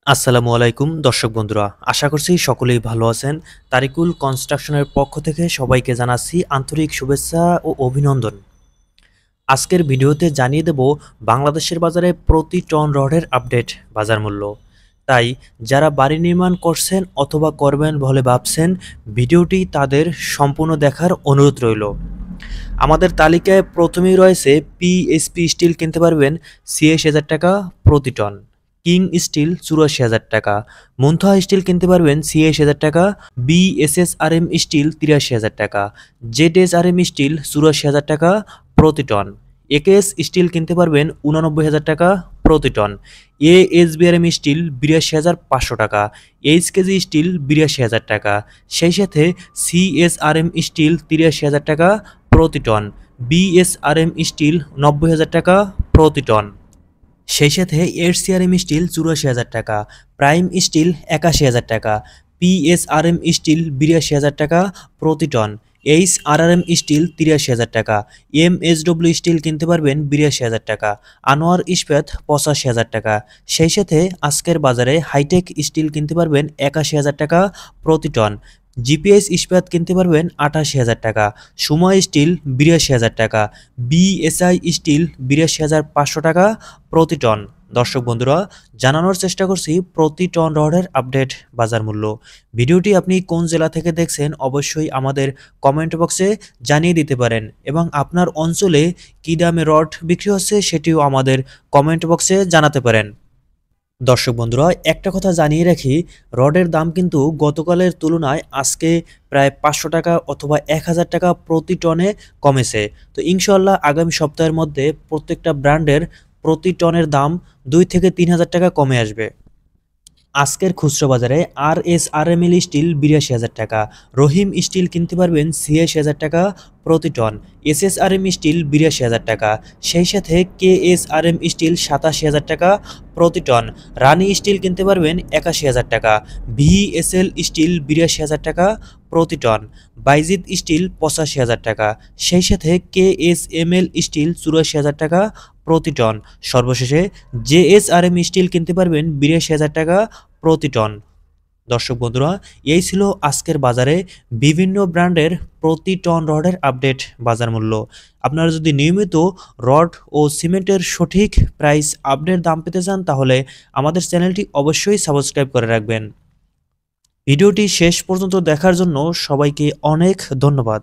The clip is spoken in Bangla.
আসসালামু আলাইকুম দর্শক বন্ধুরা, আশা করছি সকলেই ভালো আছেন। তারিকুল কনস্ট্রাকশনের পক্ষ থেকে সবাইকে জানাচ্ছি আন্তরিক শুভেচ্ছা ও অভিনন্দন। আজকের ভিডিওতে জানিয়ে দেব বাংলাদেশের বাজারে প্রতি টন রডের আপডেট বাজার মূল্য। তাই যারা বাড়ি নির্মাণ করছেন অথবা করবেন বলে ভাবছেন, ভিডিওটি তাদের সম্পূর্ণ দেখার অনুরোধ রইল। আমাদের তালিকায় প্রথমেই রয়েছে পিএসপি স্টিল, কিনতে পারবেন ৮৬,০০০ টাকা প্রতি টন। কিং স্টিল ৮৪,০০০ টাকা। মুন্থা স্টিল কিনতে পারবেন ৮৬,০০০ টাকা। বিএসএসআরএম স্টিল ৮৩,০০০ টাকা। জেডএসআরএম স্টিল ৮৪,০০০ টাকা প্রতি টন। একেএস স্টিল কিনতে পারবেন ৮৯,০০০ টাকা প্রতি টন। এএসবিআরএম স্টিল ৮২,৫০০ টাকা। এইচকেজি স্টিল ৮২,০০০ টাকা। সেই সাথে সিএসআরএম স্টিল ৮৩,০০০ টাকা প্রতি টন। বিএসআরএম স্টিল ৯০,০০০ টাকা প্রতি টন। সেই সাথে এসসিআরএম স্টিল ৮৪,০০০ টাকা। প্রাইম স্টিল ৮১,০০০ টাকা। পিএসআরএম স্টিল ৮২,০০০ টাকা প্রতি টন। এইচআরআরএম স্টিল ৮৩,০০০ টাকা। এমএসডব্লিউ স্টিল কিনতে পারবেন ৮২,০০০ টাকা। আনোয়ার ইস্পাত ৮৫,০০০ টাকা। সেই সাথে আজকের বাজারে হাইটেক স্টিল কিনতে পারবেন ৮১,০০০ টাকা প্রতি টন। জিপিএস ইস্পাত কিনতে পারবেন ৮৮,০০০ টাকা। সুমা স্টিল ৮২,০০০ টাকা। বিএসআই স্টিল ৮২,৫০০ টাকা প্রতি টন। দর্শক বন্ধুরা, জানানোর চেষ্টা করছি প্রতি টন রডের আপডেট বাজার মূল্য। ভিডিওটি আপনি কোন জেলা থেকে দেখছেন অবশ্যই আমাদের কমেন্ট বক্সে জানিয়ে দিতে পারেন, এবং আপনার অঞ্চলে কী দামে রড বিক্রি হচ্ছে সেটিও আমাদের কমেন্ট বক্সে জানাতে পারেন। দর্শক বন্ধুরা, একটা কথা জানিয়ে রাখি, রডের দাম কিন্তু গতকালের তুলনায় আজকে প্রায় ৫০০ টাকা অথবা ১,০০০ টাকা প্রতি টনে কমেছে। তো ইনশাল্লাহ আগামী সপ্তাহের মধ্যে প্রত্যেকটা ব্র্যান্ডের প্রতি টনের দাম ২ থেকে ৩,০০০ টাকা কমে আসবে। আজকের খুচরো বাজারে আরএসআরএমএল স্টিল ৮২,০০০ টাকা। রহিম স্টিল কিনতে পারবেন ৮৬,০০০ টাকা প্রতি টন। এসএসআরএম স্টিল ৮২,০০০ টাকা। সেই সাথে কেএসআরএম স্টিল ৮৭,০০০ টাকা প্রতি টন। রানি স্টিল কিনতে পারবেন ৮১,০০০ টাকা। ভিএসএল স্টিল ৮২,০০০ টাকা প্রতি টন। বাইজিদ স্টিল ৮৫,০০০ টাকা। সেই সাথে কেএসএমএল স্টিল ৮৪,০০০ টাকা প্রতি টন। সর্বশেষে জেএসআরএম স্টিল কিনতে পারবেন ৮২,০০০ টাকা প্রতি টন। দর্শক বন্ধুরা, এই ছিল আজকের বাজারে বিভিন্ন ব্র্যান্ডের প্রতি টন রডের আপডেট বাজার মূল্য। আপনারা যদি নিয়মিত রড ও সিমেন্টের সঠিক প্রাইস আপডেট দাম পেতে চান তাহলে আমাদের চ্যানেলটি অবশ্যই সাবস্ক্রাইব করে রাখবেন। ভিডিওটি শেষ পর্যন্ত দেখার জন্য সবাইকে অনেক ধন্যবাদ।